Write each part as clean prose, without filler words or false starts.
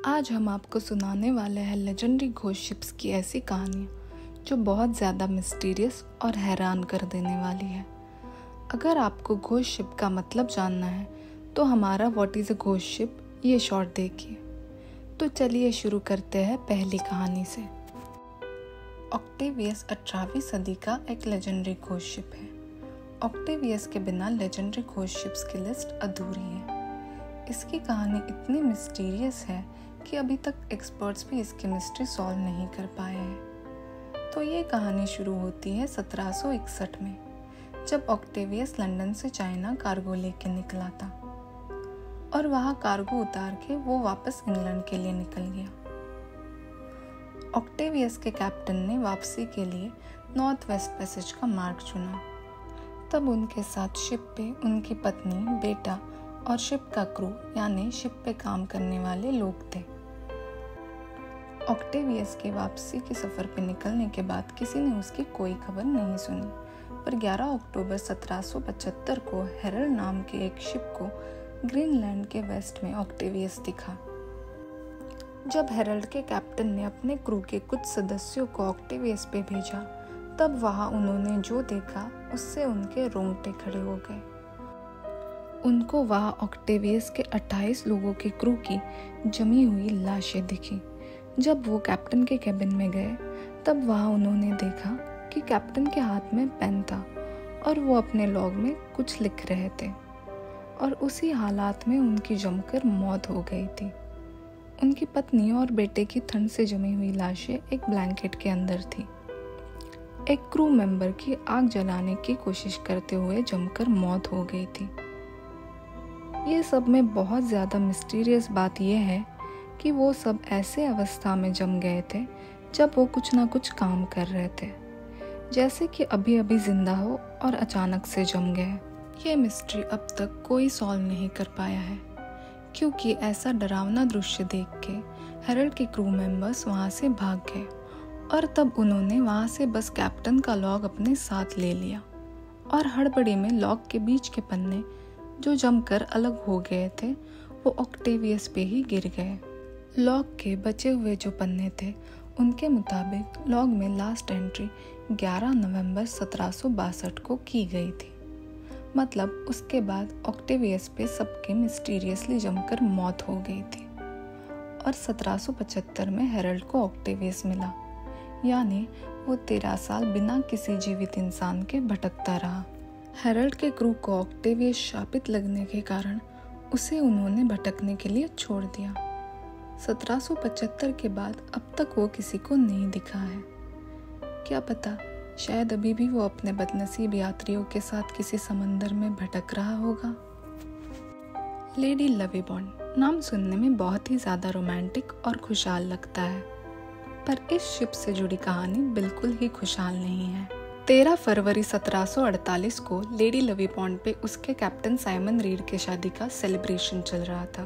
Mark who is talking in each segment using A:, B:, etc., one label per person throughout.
A: आज हम आपको सुनाने वाले हैं लेजेंडरी घोस्ट शिप्स की ऐसी कहानियाँ जो बहुत ज़्यादा मिस्टीरियस और हैरान कर देने वाली है। अगर आपको घोस्ट शिप का मतलब जानना है तो हमारा what is a ghost ship ये शॉर्ट देखिए। तो चलिए शुरू करते हैं पहली कहानी से। ऑक्टेवियस 18वीं सदी का एक लेजेंडरी घोस्ट शिप है। ऑक्टेवियस के बिना लेजेंडरी घोस्ट शिप्स की लिस्ट अधूरी है। इसकी कहानी इतनी मिस्टीरियस है कि अभी तक एक्सपर्ट्स भी इसकी मिस्ट्री सॉल्व नहीं कर पाए हैं। तो ये कहानी शुरू होती है 1761 में, जब ऑक्टेवियस लंदन से चाइना कार्गो लेके निकला था और वहाँ कार्गो उतार के वो वापस इंग्लैंड के लिए निकल गया। ऑक्टेवियस के कैप्टन ने वापसी के लिए नॉर्थ वेस्ट पैसेज का मार्ग चुना। तब उनके साथ शिप पे उनकी पत्नी, बेटा और शिप का क्रू यानी शिप पे काम करने वाले लोग थे। ऑक्टेवियस के वापसी के सफ़र पे निकलने के बाद किसी ने उसकी कोई खबर नहीं सुनी, पर 11 अक्टूबर 1775 को हेरल्ड नाम के एक शिप को ग्रीनलैंड के वेस्ट में ऑक्टेवियस दिखा। जब हेरल्ड के कैप्टन ने अपने क्रू के कुछ सदस्यों को ऑक्टेवियस पे भेजा, तब वहाँ उन्होंने जो देखा उससे उनके रोंगटे खड़े हो गए। उनको वहाँ ऑक्टेवियस के 28 लोगों के क्रू की जमी हुई लाशें दिखी। जब वो कैप्टन के केबिन में गए, तब वहाँ उन्होंने देखा कि कैप्टन के हाथ में पेन था और वो अपने लॉग में कुछ लिख रहे थे, और उसी हालात में उनकी जमकर मौत हो गई थी। उनकी पत्नी और बेटे की ठंड से जमी हुई लाशें एक ब्लैंकेट के अंदर थी। एक क्रू मेंबर की आग जलाने की कोशिश करते हुए जमकर मौत हो गई थी। ये सब में बहुत ज़्यादा मिस्टीरियस बात यह है कि वो सब ऐसे अवस्था में जम गए थे जब वो कुछ ना कुछ काम कर रहे थे, जैसे कि अभी अभी जिंदा हो और अचानक से जम गए। ये मिस्ट्री अब तक कोई सॉल्व नहीं कर पाया है, क्योंकि ऐसा डरावना दृश्य देख के हेरल्ड के क्रू मेंबर्स वहाँ से भाग गए और तब उन्होंने वहाँ से बस कैप्टन का लॉग अपने साथ ले लिया और हड़बड़ी में लॉग के बीच के पन्ने जो जमकर अलग हो गए थे वो ऑक्टेवियस पे ही गिर गए। लॉग के बचे हुए जो पन्ने थे उनके मुताबिक लॉग में लास्ट एंट्री 11 नवंबर 1762 को की गई थी। मतलब उसके बाद ऑक्टेवियस पे सबके मिस्टीरियसली जमकर मौत हो गई थी और 1775 में हेरल्ड को ऑक्टेवियस मिला, यानी वो 13 साल बिना किसी जीवित इंसान के भटकता रहा। हेरल्ड के क्रू को ऑक्टेवियस शापित लगने के कारण उसे उन्होंने भटकने के लिए छोड़ दिया। 1775 के बाद अब तक वो किसी को नहीं दिखा है। क्या पता, शायद अभी भी वो अपने बदनसीब यात्रियों के साथ किसी समंदर में भटक रहा होगा। लेडी लवीबॉन्ड नाम सुनने में बहुत ही ज़्यादा रोमांटिक और खुशहाल लगता है, पर इस शिप से जुड़ी कहानी बिल्कुल ही खुशहाल नहीं है। 13 फरवरी 1748 को लेडी लवीबॉन्ड पे उसके कैप्टन साइमन रीड के शादी का सेलिब्रेशन चल रहा था,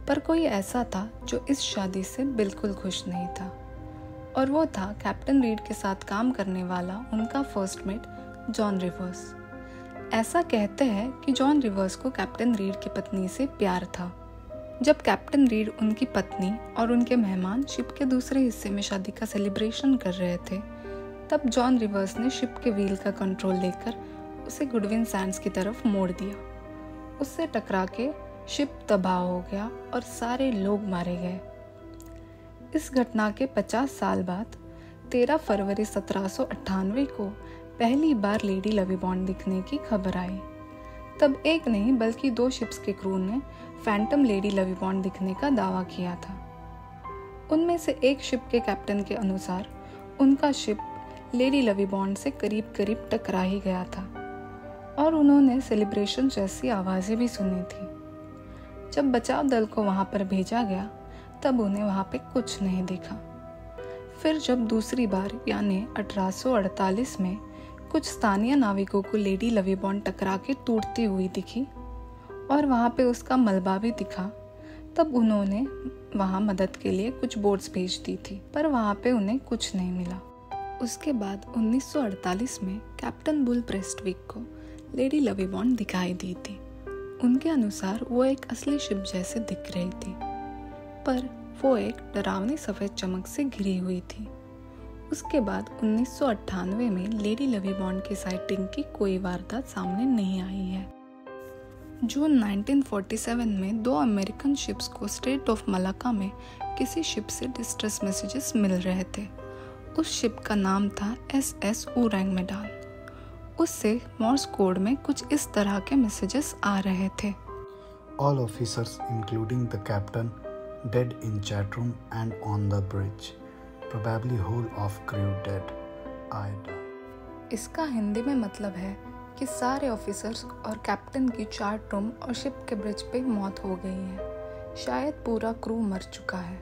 A: पर कोई ऐसा था जो इस शादी से बिल्कुल खुश नहीं था, और वो था कैप्टन रीड के साथ काम करने वाला उनका फर्स्ट मेट जॉन रिवर्स। ऐसा कहते हैं कि जॉन रिवर्स को कैप्टन रीड की पत्नी से प्यार था। जब कैप्टन रीड, उनकी पत्नी और उनके मेहमान शिप के दूसरे हिस्से में शादी का सेलिब्रेशन कर रहे थे, तब जॉन रिवर्स ने शिप के व्हील का कंट्रोल लेकर उसे गुडविन सैंड्स की तरफ मोड़ दिया। उससे टकरा के शिप तबाह हो गया और सारे लोग मारे गए। इस घटना के 50 साल बाद 13 फरवरी 1798 को पहली बार लेडी लवीबॉन्ड दिखने की खबर आई। तब एक नहीं बल्कि 2 शिप्स के क्रू ने फैंटम लेडी लवीबॉन्ड दिखने का दावा किया था। उनमें से एक शिप के कैप्टन के अनुसार उनका शिप लेडी लवीबॉन्ड से करीब करीब टकरा ही गया था और उन्होंने सेलिब्रेशन जैसी आवाज़ें भी सुनी थी। जब बचाव दल को वहाँ पर भेजा गया, तब उन्हें वहाँ पे कुछ नहीं दिखा। फिर जब दूसरी बार यानी 1848 में कुछ स्थानीय नाविकों को लेडी लवीबॉन्ड टकरा के टूटती हुई दिखी और वहाँ पे उसका मलबा भी दिखा, तब उन्होंने वहाँ मदद के लिए कुछ बोट्स भेज दी थी, पर वहाँ पे उन्हें कुछ नहीं मिला। उसके बाद 1948 में कैप्टन बुल प्रेस्टविक को लेडी लवीबॉन्ड दिखाई दी थी। उनके अनुसार वो एक असली शिप जैसे दिख रही थी, पर वो एक डरावनी सफ़ेद चमक से घिरी हुई थी। उसके बाद 1998 में लेडी लवीबॉन्ड की साइटिंग की कोई वारदात सामने नहीं आई है। जून 1947 में 2 अमेरिकन शिप्स को स्ट्रेट ऑफ मलाक्का में किसी शिप से डिस्ट्रेस मैसेजेस मिल रहे थे। उस शिप का नाम था SS ओरंग मेडान। उससे मॉर्स कोड में कुछ इस तरह के मैसेजेस आ रहे थे।
B: All officers, including the captain, dead in chat room and on the bridge. Probably whole of crew dead. I die.
A: इसका हिंदी में मतलब है कि सारे ऑफिसर्स और कैप्टन की चैट रूम और शिप के ब्रिज पे मौत हो गई है। शायद पूरा क्रू मर चुका है।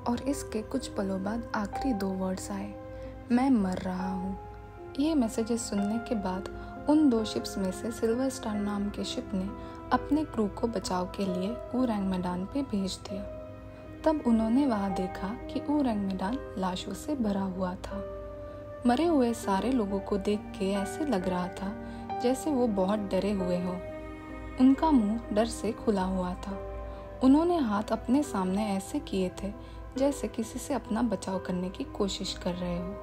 A: और इसके कुछ पलों बाद आखिरी 2 वर्ड्स आए, मैं मर रहा हूँ। ये मैसेजेस सुनने के बाद उन 2 शिप्स में से सिल्वर स्टार नाम के शिप ने अपने क्रू को बचाव के लिए ओरंग मेडान पे भेज दिया। तब उन्होंने वहाँ देखा कि ओरंग मेडान लाशों से भरा हुआ था। मरे हुए सारे लोगों को देख के ऐसे लग रहा था जैसे वो बहुत डरे हुए हो। उनका मुंह डर से खुला हुआ था। उन्होंने हाथ अपने सामने ऐसे किए थे जैसे किसी से अपना बचाव करने की कोशिश कर रहे हो।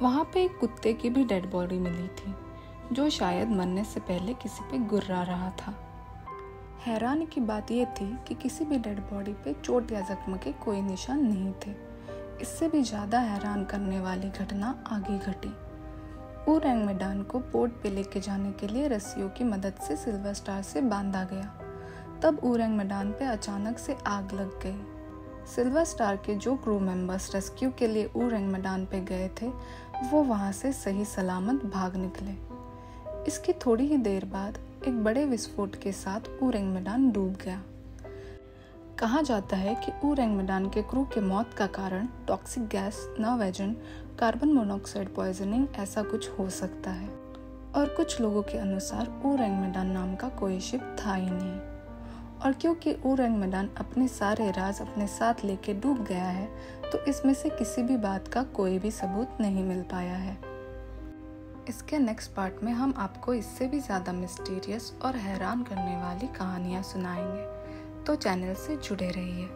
A: वहाँ पे एक कुत्ते की भी डेड बॉडी मिली थी जो शायद मरने से पहले किसी पे गुर्रा रहा था। हैरानी की बात यह थी कि किसी भी डेड बॉडी पे चोट या जख्म के कोई निशान नहीं थे। इससे भी ज़्यादा हैरान करने वाली घटना आगे घटी। ओरंग मेडान को पोर्ट पे लेके जाने के लिए रस्सियों की मदद से सिल्वर स्टार से बांधा गया। तब ओरंग मेडान पे अचानक से आग लग गई। सिल्वर स्टार के जो क्रू मेंबर्स रेस्क्यू के लिए ओरंग मेडान पे गए थे वो वहाँ से सही सलामत भाग निकले। इसकी थोड़ी ही देर बाद एक बड़े विस्फोट के साथ ओरंग मेडान डूब गया। कहा जाता है कि ओरंग मेडान के क्रू के मौत का कारण toxic gas, nerve agent, carbon monoxide poisoning ऐसा कुछ हो सकता है। और कुछ लोगों के अनुसार ओरंग मेडान नाम का कोई शिप था ही नहीं। और क्योंकि ओरंग मेडान अपने सारे राज अपने साथ लेके डूब गया है तो इसमें से किसी भी बात का कोई भी सबूत नहीं मिल पाया है। इसके नेक्स्ट पार्ट में हम आपको इससे भी ज़्यादा मिस्टीरियस और हैरान करने वाली कहानियाँ सुनाएंगे, तो चैनल से जुड़े रहिए।